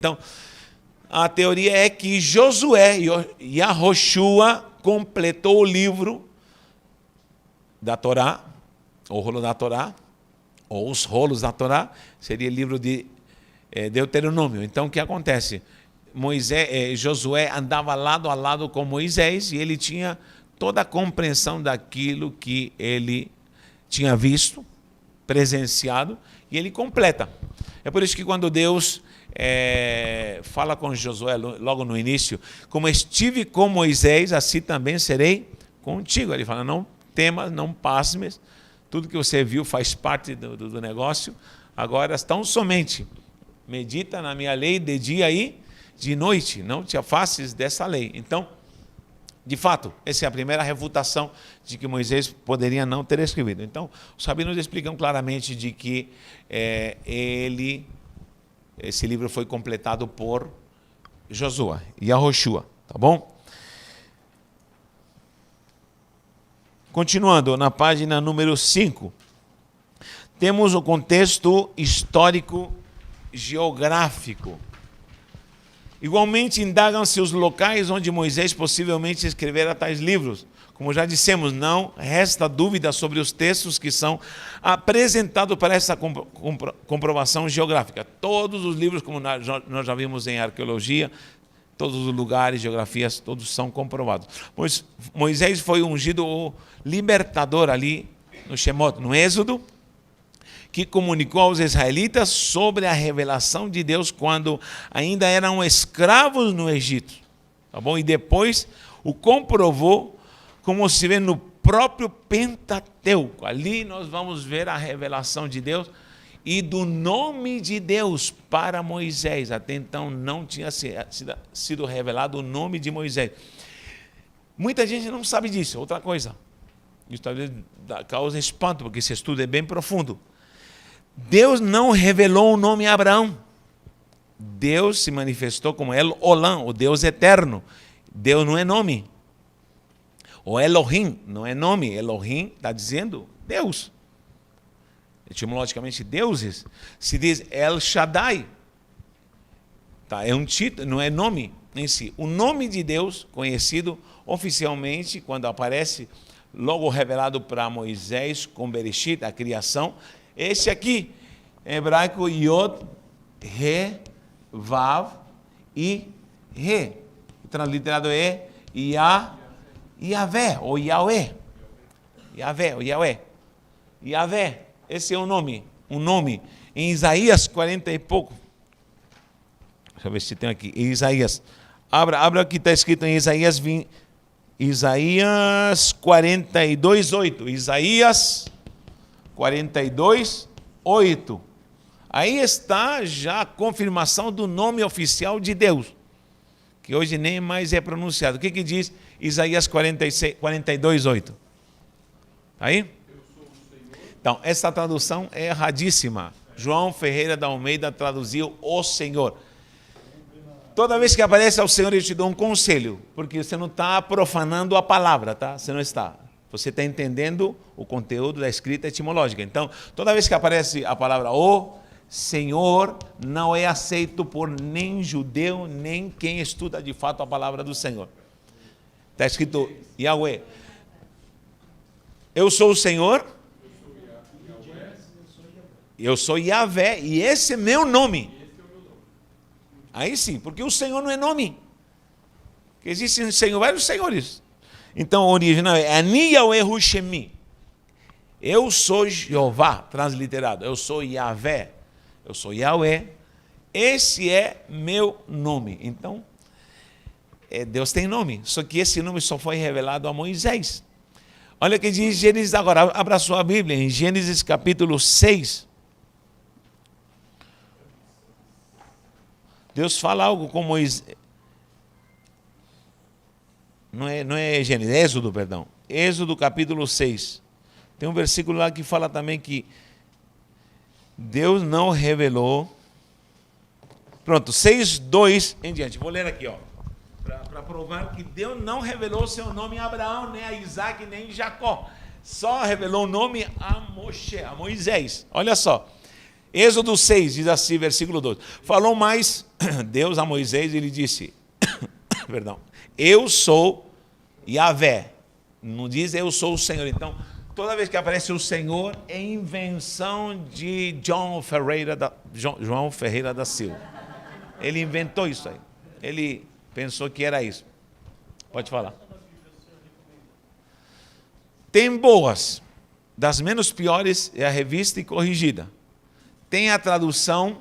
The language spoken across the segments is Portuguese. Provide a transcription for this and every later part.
Então, a teoria é que Josué e Yahoshua completou o livro da Torá, o rolo da Torá, ou os rolos da Torá, seria o livro de Deuteronômio. Então, o que acontece? Josué andava lado a lado com Moisés e ele tinha toda a compreensão daquilo que ele tinha visto, presenciado, e ele completa. É por isso que quando Deus fala com Josué logo no início, como estive com Moisés, assim também serei contigo. Ele fala, não temas, não pasmes, tudo que você viu faz parte do negócio, agora tão somente medita na minha lei de dia e de noite, não te afastes dessa lei. Então, de fato, essa é a primeira refutação de que Moisés poderia não ter escrevido. Então, os rabinos explicam claramente de que esse livro foi completado por Josué e Yahoshua, tá bom? Continuando, na página número 5, temos o contexto histórico geográfico. Igualmente, indagam-se os locais onde Moisés possivelmente escrevera tais livros. Como já dissemos, não resta dúvida sobre os textos que são apresentados para essa comprovação geográfica. Todos os livros, como nós já vimos em arqueologia, todos os lugares, geografias, todos são comprovados. Pois Moisés foi ungido o libertador ali no Shemot, no Êxodo, que comunicou aos israelitas sobre a revelação de Deus quando ainda eram escravos no Egito. Tá bom? E depois o comprovou, como se vê no próprio Pentateuco. Ali nós vamos ver a revelação de Deus e do nome de Deus para Moisés. Até então não tinha sido revelado o nome de Moisés. Muita gente não sabe disso. Outra coisa, isso talvez causa espanto, porque esse estudo é bem profundo. Deus não revelou o nome a Abraão. Deus se manifestou como El Olam, o Deus eterno. Deus não é nome. O Elohim não é nome. Elohim está dizendo Deus. Etimologicamente, deuses. Se diz El Shaddai. Tá, é um título, não é nome em si. O nome de Deus, conhecido oficialmente, quando aparece logo revelado para Moisés com Bereshit, a criação, esse aqui, em hebraico, Yod, Re, Vav e Re. Transliterado é Yahvé, ou Yahweh. Yahvé, ou Yahweh. Yahvé, esse é o nome. Um nome. Em Isaías 40 e pouco. Deixa eu ver se tem aqui. Em Isaías. Abra o que está escrito em Isaías 20. Isaías 42, 8. Isaías 42, 8. Aí está já a confirmação do nome oficial de Deus, que hoje nem mais é pronunciado. O que diz Isaías 42, 8? Aí? Então, essa tradução é erradíssima. João Ferreira da Almeida traduziu o Senhor. Toda vez que aparece ao Senhor, eu te dou um conselho, porque você não está profanando a palavra, tá? Você não está. Você está entendendo o conteúdo da escrita etimológica. Então, toda vez que aparece a palavra o Senhor, não é aceito por nem judeu, nem quem estuda de fato a palavra do Senhor. Está escrito Yahweh. Eu sou o Senhor. Eu sou Yahvé e esse é meu nome. Aí sim, porque o Senhor não é nome. Existem vários senhores. Então, o original é Ani Yahweh Hu Shemi. Eu sou Jeová, transliterado. Eu sou Yahvé. Eu sou Yahweh. Esse é meu nome. Então, Deus tem nome. Só que esse nome só foi revelado a Moisés. Olha o que diz Gênesis agora. Abra sua Bíblia em Gênesis capítulo 6. Deus fala algo com Moisés. Não é Gênesis, é Êxodo, perdão. Êxodo capítulo 6. Tem um versículo lá que fala também que Deus não revelou. Pronto, 6, 2 em diante. Vou ler aqui, ó, para provar que Deus não revelou o seu nome a Abraão, nem a Isaac, nem a Jacó. Só revelou o nome a Moisés. Olha só. Êxodo 6, diz assim, versículo 2. Falou mais Deus a Moisés e ele disse, perdão, eu sou Yahvé. Não diz eu sou o Senhor. Então, toda vez que aparece o Senhor, é invenção de João Ferreira da Silva. Ele inventou isso aí. Ele pensou que era isso. Pode falar. Tem boas. Das menos piores é a Revista e Corrigida. Tem a tradução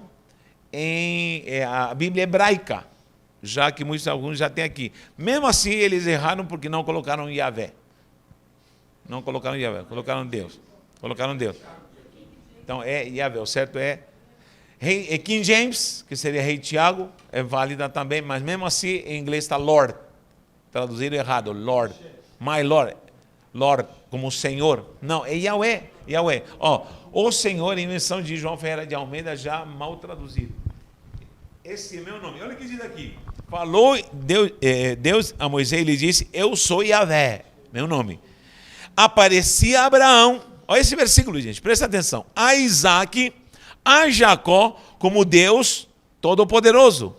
em a Bíblia hebraica, já que alguns já têm aqui. Mesmo assim, eles erraram porque não colocaram Yahvé. Não colocaram Yahvé, colocaram Deus. Colocaram Deus. Então, é Yahvé, o certo é King James, que seria Rei Tiago, é válida também, mas mesmo assim, em inglês está Lord. Traduzido errado, Lord. My Lord. Lord, como Senhor. Não, é Yahweh. Yahweh. O Senhor, invenção de João Ferreira de Almeida, já mal traduzido. Esse é meu nome. Olha o que diz aqui. Falou Deus a Moisés e lhe disse, eu sou Yahvé, meu nome. Aparecia a Abraão, olha esse versículo, gente, presta atenção. A Isaac, a Jacó, como Deus Todo-Poderoso.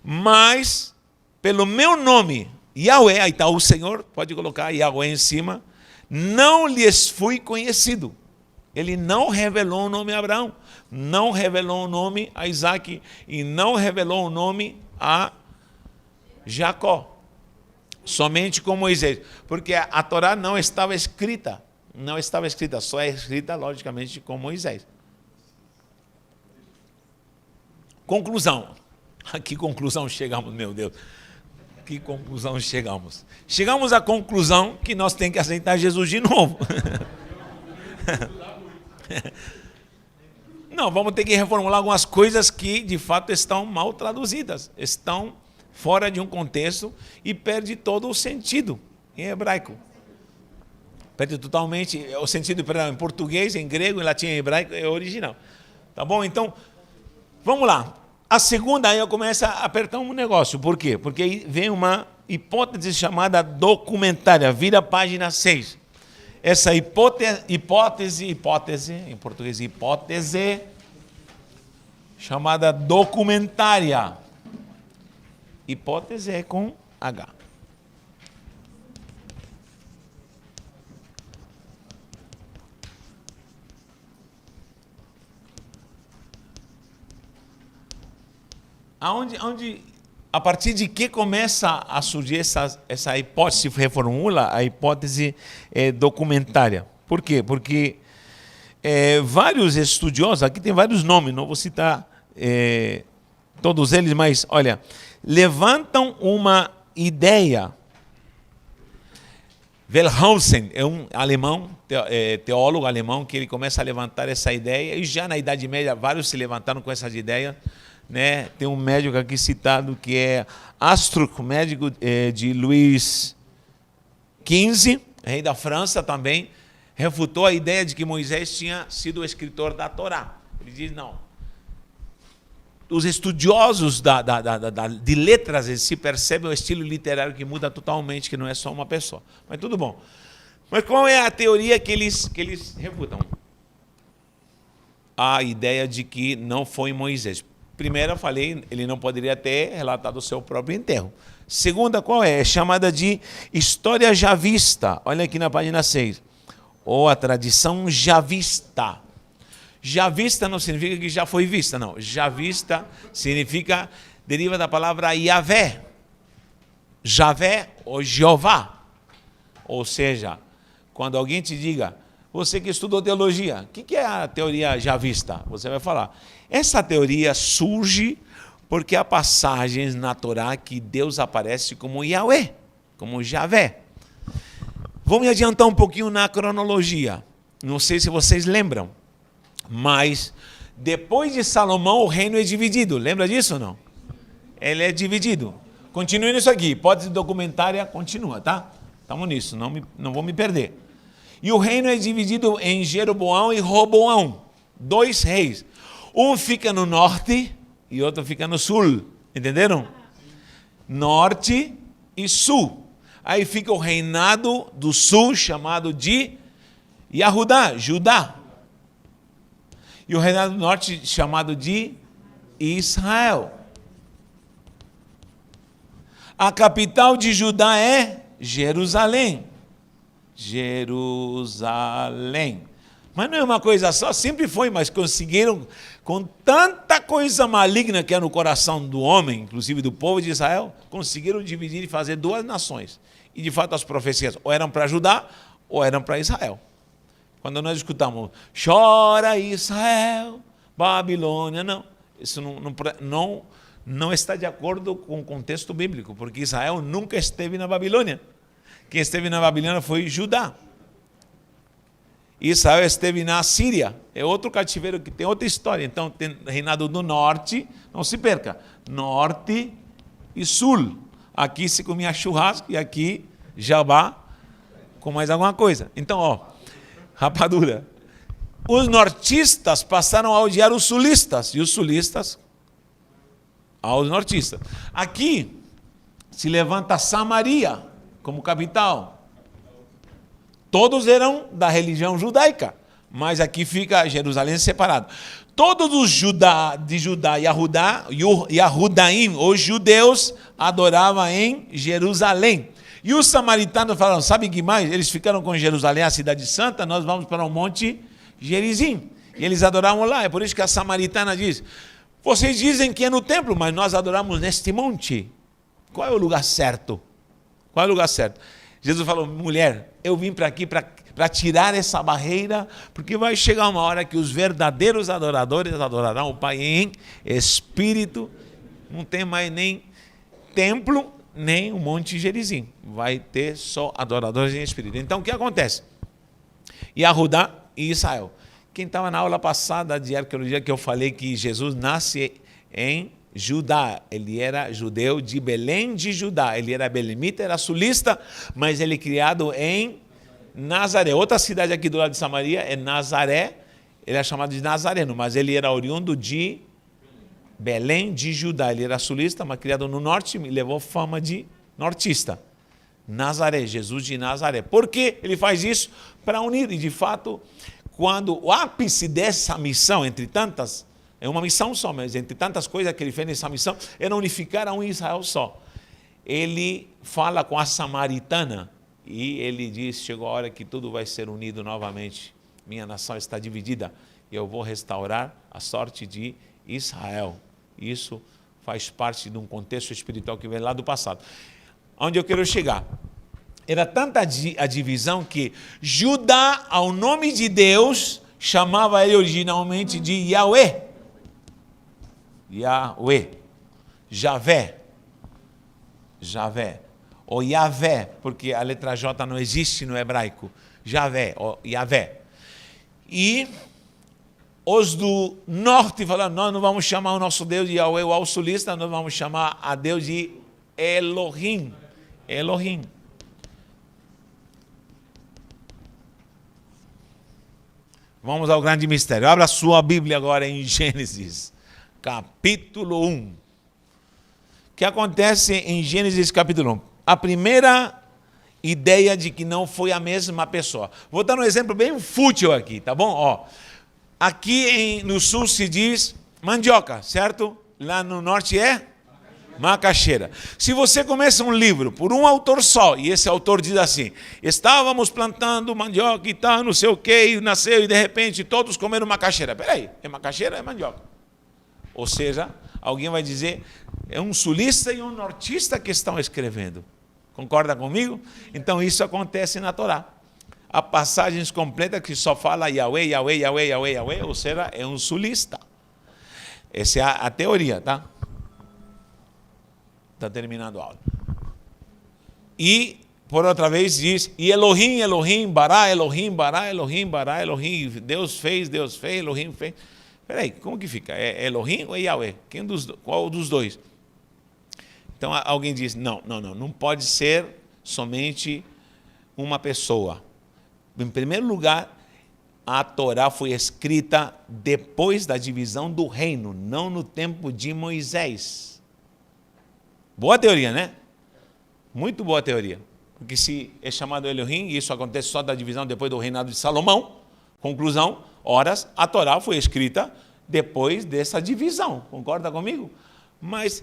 Mas, pelo meu nome, Yahweh, aí está o Senhor, pode colocar Yahweh em cima, não lhes fui conhecido. Ele não revelou o nome a Abraão, não revelou o nome a Isaac e não revelou o nome a Jacó. Somente com Moisés, porque a Torá não estava escrita, só é escrita logicamente com Moisés. Conclusão. A que conclusão chegamos, meu Deus? Que conclusão chegamos? Chegamos à conclusão que nós temos que aceitar Jesus de novo. Não, vamos ter que reformular algumas coisas que de fato estão mal traduzidas, estão fora de um contexto e perde todo o sentido em hebraico. Perde totalmente o sentido em português, em grego, em latim, em hebraico, é original. Tá bom? Então, vamos lá. A segunda aí eu começo a apertar um negócio. Por quê? Porque aí vem uma hipótese chamada documentária. Vira a página 6. Essa hipótese, em português, hipótese, chamada documentária. Hipótese é com H. A partir de que começa a surgir essa hipótese, se reformula a hipótese documentária. Por quê? Porque vários estudiosos, aqui tem vários nomes, não vou citar todos eles, mas, olha, levantam uma ideia. Wellhausen é um alemão, teólogo alemão, que ele começa a levantar essa ideia, e já na Idade Média vários se levantaram com essas ideias. Né? Tem um médico aqui citado que é Astruc, médico de Luís XV, rei da França também, refutou a ideia de que Moisés tinha sido o escritor da Torá. Ele diz, não. Os estudiosos de letras se percebem o estilo literário que muda totalmente, que não é só uma pessoa. Mas tudo bom. Mas qual é a teoria que eles refutam? A ideia de que não foi Moisés. Primeira, eu falei, ele não poderia ter relatado o seu próprio enterro. Segunda, qual é? É chamada de história javista. Olha aqui na página 6. Ou a tradição javista. Javista não significa que já foi vista, não. Javista significa, deriva da palavra Yahvé. Javé ou Jeová. Ou seja, quando alguém te diga, você que estudou teologia, o que é a teoria javista? Você vai falar, essa teoria surge porque há passagens na Torá que Deus aparece como Yahweh, como Javé. Vou me adiantar um pouquinho na cronologia. Não sei se vocês lembram, mas depois de Salomão o reino é dividido. Lembra disso ou não? Ele é dividido. Continue nisso aqui. Hipótese documentária continua, tá? Estamos nisso, não vou me perder. E o reino é dividido em Jeroboão e Roboão. 2 reis. Um fica no norte e outro fica no sul. Entenderam? Norte e sul. Aí fica o reinado do sul, chamado de Yahudá, Judá. E o reinado do norte chamado de Israel. A capital de Judá é Jerusalém. Jerusalém. Mas não é uma coisa só, sempre foi, mas conseguiram, com tanta coisa maligna que é no coração do homem, inclusive do povo de Israel, conseguiram dividir e fazer duas nações. E de fato as profecias ou eram para Judá ou eram para Israel. Quando nós escutamos, chora Israel, Babilônia, não. Isso não está de acordo com o contexto bíblico, porque Israel nunca esteve na Babilônia. Quem esteve na Babilônia foi Judá. Israel esteve na Síria, é outro cativeiro que tem outra história. Então tem reinado do norte, não se perca, norte e sul. Aqui se comia churrasco e aqui jabá com mais alguma coisa. Então, rapadura. Os nortistas passaram a odiar os sulistas e os sulistas aos nortistas. Aqui se levanta Samaria como capital. Todos eram da religião judaica, mas aqui fica Jerusalém separado. Todos os de Judá e Yahudaim, os judeus, adoravam em Jerusalém. E os samaritanos falaram, sabe que mais? Eles ficaram com Jerusalém, a cidade santa, nós vamos para o monte Gerizim. E eles adoravam lá, é por isso que a samaritana diz, vocês dizem que é no templo, mas nós adoramos neste monte. Qual é o lugar certo? Qual é o lugar certo? Jesus falou, mulher, eu vim para aqui para tirar essa barreira, porque vai chegar uma hora que os verdadeiros adoradores adorarão o Pai em espírito, não tem mais nem templo, nem o Monte Gerizim, vai ter só adoradores em espírito. Então o que acontece? Yahudá e Israel. Quem estava na aula passada de arqueologia que eu falei que Jesus nasce em Judá, ele era judeu de Belém de Judá, ele era belemita, era sulista, mas ele criado em Nazaré, outra cidade aqui do lado de Samaria é Nazaré, ele é chamado de Nazareno, mas ele era oriundo de Belém de Judá, ele era sulista, mas criado no norte, e levou fama de nortista. Nazaré, Jesus de Nazaré. Por que ele faz isso? Para unir, e de fato, quando o ápice dessa missão, entre tantas, é uma missão só, mas entre tantas coisas que ele fez nessa missão, era unificar a um Israel só. Ele fala com a samaritana e ele diz, chegou a hora que tudo vai ser unido novamente. Minha nação está dividida e eu vou restaurar a sorte de Israel. Isso faz parte de um contexto espiritual que vem lá do passado. Onde eu quero chegar? Era tanta a divisão que Judá, ao nome de Deus, chamava ele originalmente de Yahweh. Yahweh, Javé, ou Yavé, porque a letra J não existe no hebraico, Javé, ou Yavé. E os do norte falaram, nós não vamos chamar o nosso Deus de Yahweh, o sulista, nós vamos chamar a Deus de Elohim. Elohim. Vamos ao grande mistério. Abra a sua Bíblia agora em Gênesis. Capítulo 1. O que acontece em Gênesis capítulo 1? A primeira ideia de que não foi a mesma pessoa. Vou dar um exemplo bem fútil aqui, tá bom? Aqui no sul se diz mandioca, certo? Lá no norte é macaxeira. Se você começa um livro por um autor só, e esse autor diz assim, estávamos plantando mandioca e tal, não sei o que, e nasceu, e de repente todos comeram macaxeira. Peraí, é macaxeira ou é mandioca? Ou seja, alguém vai dizer, é um sulista e um nortista que estão escrevendo. Concorda comigo? Então isso acontece na Torá. Há passagens completas que só fala Yahweh, Yahweh, Yahweh, Yahweh, Yahweh, ou seja, é um sulista. Essa é a teoria, tá? Está terminando a aula. E, por outra vez, diz, e Elohim, Elohim, Bará, Elohim, Bará, Elohim, Bará, Elohim, Deus fez, Elohim fez. Peraí, como que fica? É Elohim ou é Yahweh? Qual dos dois? Então alguém diz, não pode ser somente uma pessoa. Em primeiro lugar, a Torá foi escrita depois da divisão do reino, não no tempo de Moisés. Boa teoria, né? Muito boa teoria. Porque se é chamado Elohim, e isso acontece só da divisão depois do reinado de Salomão, conclusão, Ora, a Torá foi escrita depois dessa divisão, concorda comigo? Mas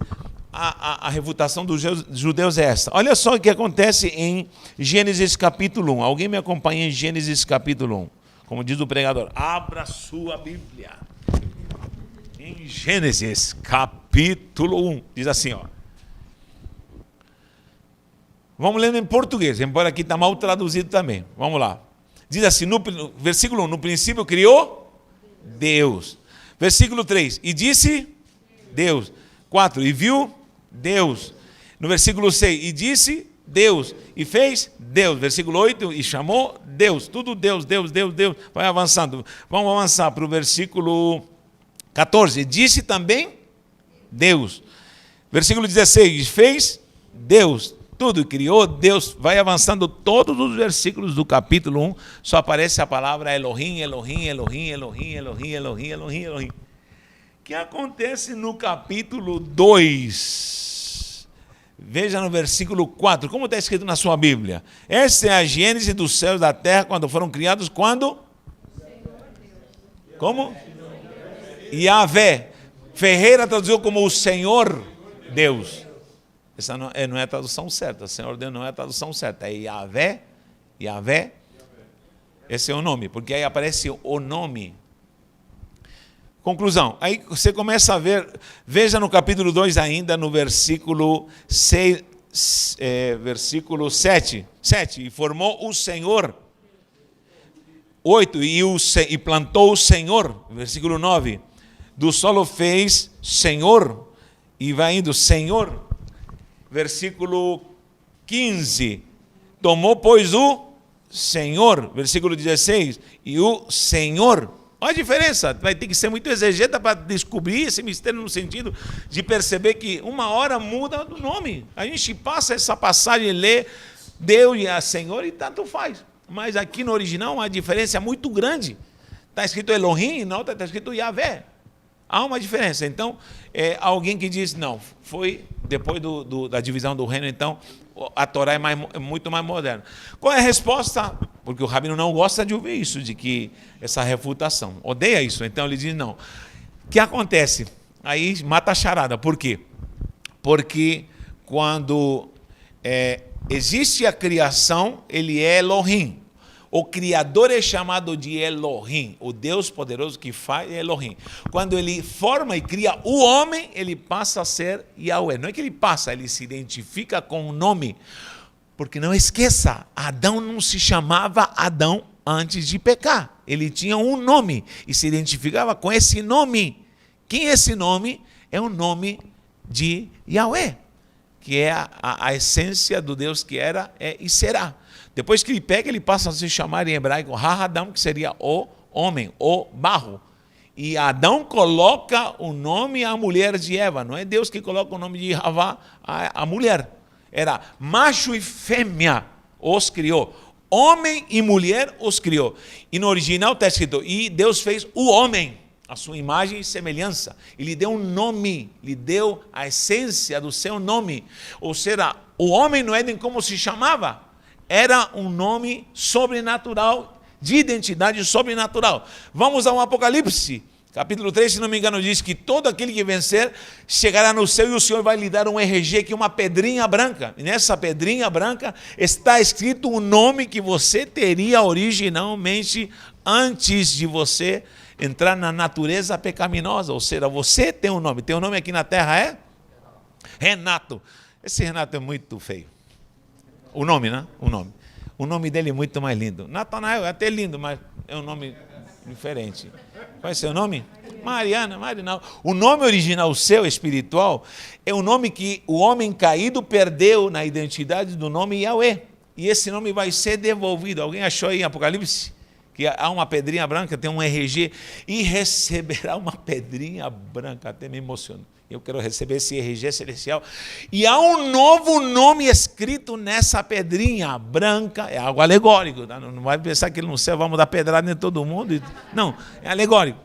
a refutação dos judeus é essa. Olha só o que acontece em Gênesis capítulo 1. Alguém me acompanha em Gênesis capítulo 1? Como diz o pregador, abra sua Bíblia. Em Gênesis capítulo 1. Diz assim, ó. Vamos lendo em português, embora aqui está mal traduzido também. Vamos lá. Diz assim, no versículo 1, no princípio criou Deus. Versículo 3, e disse Deus. 4, e viu Deus. No versículo 6, e disse Deus. E fez Deus. Versículo 8, e chamou Deus. Tudo Deus, Deus, Deus, Deus. Vai avançando. Vamos avançar para o versículo 14. E disse também Deus. Versículo 16, e fez Deus. Tudo criou Deus. Vai avançando todos os versículos do capítulo 1. Só aparece a palavra Elohim, Elohim, Elohim, Elohim, Elohim, Elohim, Elohim, Elohim. O que acontece no capítulo 2? Veja no versículo 4. Como está escrito na sua Bíblia? Esta é a gênese dos céus e da terra quando foram criados. Quando? Como? Yahvé. Ferreira traduziu como o Senhor Deus. Essa não é a tradução certa. Senhor Deus não é a tradução certa. É Yahvé. Yahvé. Esse é o nome. Porque aí aparece o nome. Conclusão. Aí você começa a ver. Veja no capítulo 2 ainda, no versículo 6, versículo 7. E formou o Senhor. 8. E plantou o Senhor. Versículo 9. Do solo fez Senhor. E vai indo, Senhor. Versículo 15, tomou, pois, o Senhor. Versículo 16, e o Senhor. Olha a diferença, vai ter que ser muito exegeta para descobrir esse mistério no sentido de perceber que uma hora muda do nome. A gente passa essa passagem e lê Deus e a Senhor e tanto faz. Mas aqui no original uma diferença muito grande. Está escrito Elohim e na outra está escrito Yahvé. Há uma diferença. Então, alguém que diz, não, foi depois da divisão do reino, então a Torá é muito mais moderna. Qual é a resposta? Porque o rabino não gosta de ouvir isso, de que essa refutação. Odeia isso. Então ele diz, não. O que acontece? Aí mata a charada. Por quê? Porque quando existe a criação, ele é Elohim. O Criador é chamado de Elohim, o Deus poderoso que faz é Elohim. Quando ele forma e cria o homem, ele passa a ser Yahweh. Não é que ele passa, ele se identifica com o nome. Porque não esqueça, Adão não se chamava Adão antes de pecar. Ele tinha um nome e se identificava com esse nome. Quem é esse nome? É o nome de Yahweh, que é a essência do Deus que era, é e será. Depois que ele pega, ele passa a se chamar em hebraico Ha-Adam, que seria o homem, o barro. E Adão coloca o nome à mulher de Eva. Não é Deus que coloca o nome de Havá à mulher. Era macho e fêmea os criou. Homem e mulher os criou. E no original está escrito, e Deus fez o homem, a sua imagem e semelhança. E lhe deu um nome, lhe deu a essência do seu nome. Ou seja, o homem não é nem como se chamava. Era um nome sobrenatural, de identidade sobrenatural. Vamos ao Apocalipse, capítulo 3, se não me engano, diz que todo aquele que vencer chegará no céu e o Senhor vai lhe dar um RG, que é uma pedrinha branca. E nessa pedrinha branca está escrito o nome que você teria originalmente antes de você entrar na natureza pecaminosa. Ou seja, você tem um nome. Teu nome aqui na terra é? Renato. Esse Renato é muito feio. O nome, né? O nome. O nome dele é muito mais lindo. Natanael é até lindo, mas é um nome diferente. Qual é o seu nome? Mariana, Marinal. O nome original seu, espiritual, é o nome que o homem caído perdeu na identidade do nome Yahweh. E esse nome vai ser devolvido. Alguém achou aí em Apocalipse? Que há uma pedrinha branca, tem um RG, e receberá uma pedrinha branca. Até me emociono. Eu quero receber esse RG celestial. E há um novo nome escrito nessa pedrinha branca. É algo alegórico. Tá? Não vai pensar que no céu vamos dar pedrada em todo mundo. Não, é alegórico.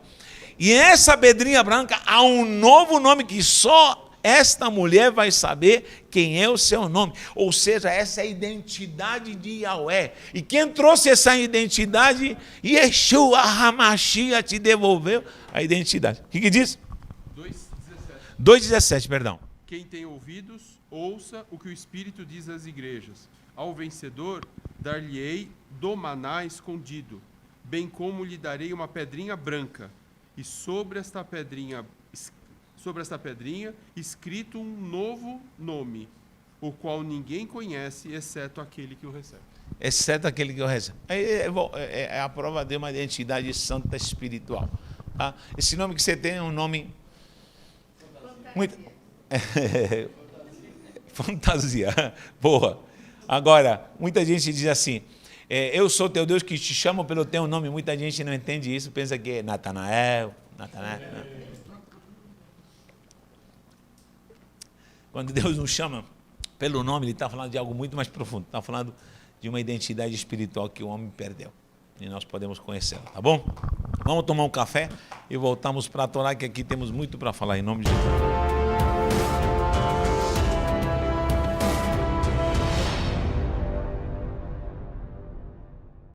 E essa pedrinha branca há um novo nome que só esta mulher vai saber quem é o seu nome. Ou seja, essa é a identidade de Yahweh. E quem trouxe essa identidade? Yeshua HaMashiach te devolveu a identidade. O que diz? 2,17, perdão. Quem tem ouvidos, ouça o que o Espírito diz às igrejas. Ao vencedor, dar-lhe-ei do maná escondido, bem como lhe darei uma pedrinha branca, e sobre esta pedrinha escrito um novo nome, o qual ninguém conhece, exceto aquele que o recebe. Exceto aquele que o recebe. É a prova de uma identidade santa espiritual. Tá? Esse nome que você tem é um nome... Muito... Fantasia. Boa. Agora, muita gente diz assim, eu sou teu Deus que te chamo pelo teu nome. Muita gente não entende isso, pensa que é Natanael. Não. Quando Deus nos chama pelo nome, Ele está falando de algo muito mais profundo. Está falando de uma identidade espiritual que o homem perdeu. E nós podemos conhecê-la, tá bom? Vamos tomar um café e voltamos para a Torá, que aqui temos muito para falar, em nome de Jesus.